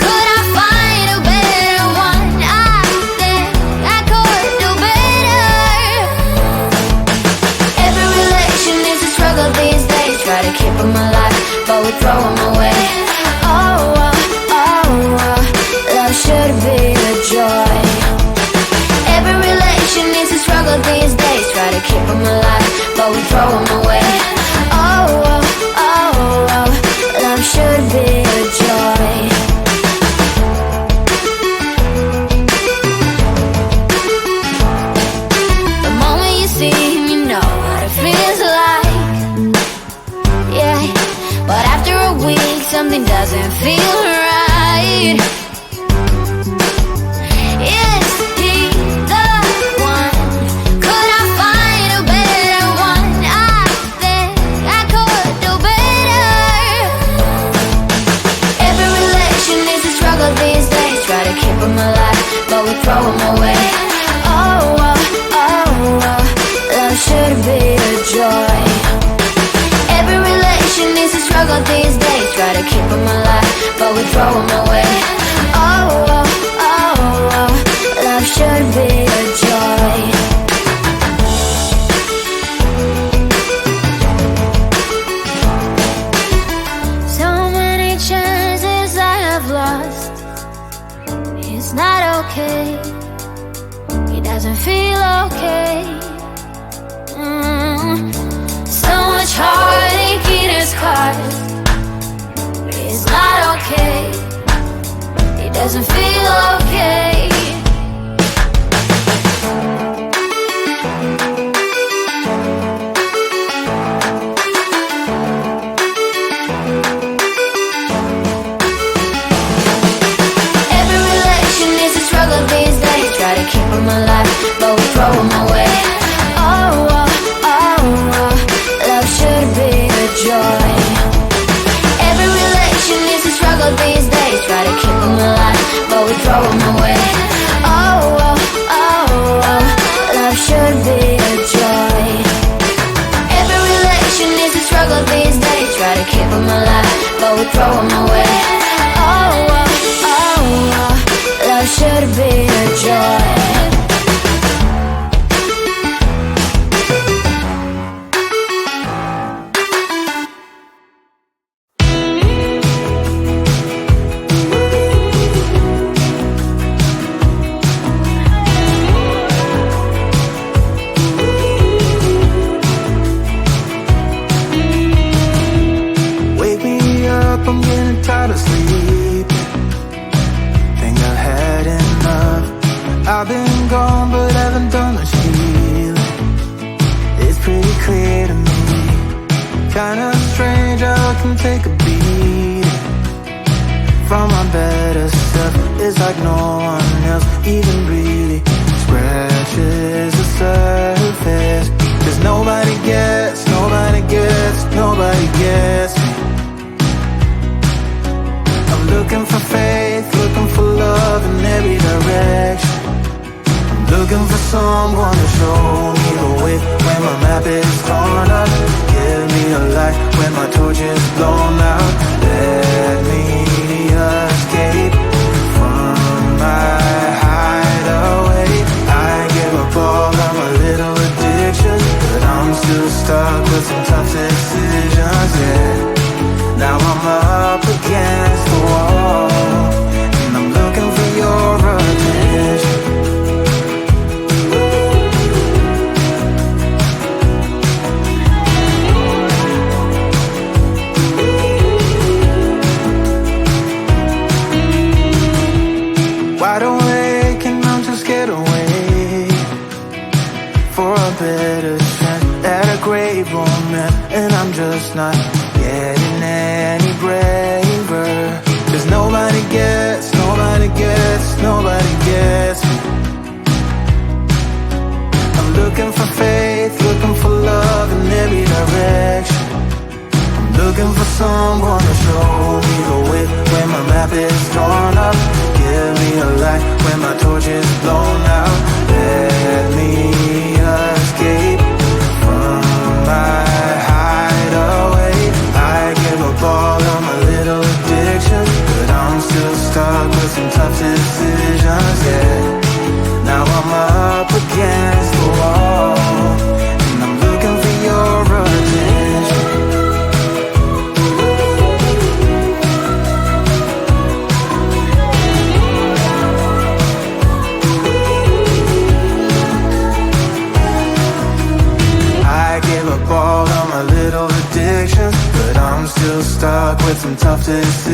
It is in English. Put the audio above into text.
Could I find a better one? I throw them away. Oh, oh, oh, oh, love should be a joy. Every relation needs to struggle these days. Try to keep them alive, but we throw them away. Oh, oh, oh, oh, love should be a joy. So many chances I have lost. It's not okay. It doesn't feel okay. So much heartache in his cause. It's not okay. It doesn't feel okay. Every relation needs to struggle these days. Try to keep them alive, but we throw them away. Oh, oh, oh, oh, love should be a joy. Every relation needs to struggle these days. Try to keep them alive, but we throw them away. Oh, oh, oh, oh, love should be a joy. Every relation needs to struggle these days. Try to keep them alive, but we throw them away. Oh, oh, oh, oh, love should be a joy. I'm getting tired of sleeping. Think I've had enough. I've been gone but haven't done much healing. It's pretty clear to me. Kinda strange how I can take a beat from my better self. It's like no one else even really scratches the surface. 'Cause nobody gets, nobody gets, nobody gets me. Looking for faith, looking for love in every direction. I'm looking for someone to show me the way when my map is torn up. Give me a light when my torch is blown out. Let me escape from my hideaway. I give up all of my little addictions, but I'm still stuck with some tough decisions, yeah. Now I'm up against the wall, and I'm looking for your attention. Wide awake and I'm just scared away for a better chance at a great romance, and I'm just not getting any braver. 'Cause nobody gets, nobody gets, nobody gets me. I'm looking for faith, looking for love in every direction. I'm looking for someone to show me the way when my map is torn up. Give me a light when my torch is blown out. Let me escape from my hideaway. I give up all of my little addictions, but I'm still stuck with some tough decisions, yeah. Now I'm up against the wall, and I'm looking for your attention. I give up all of my little addictions, but I'm still stuck with some tough decisions.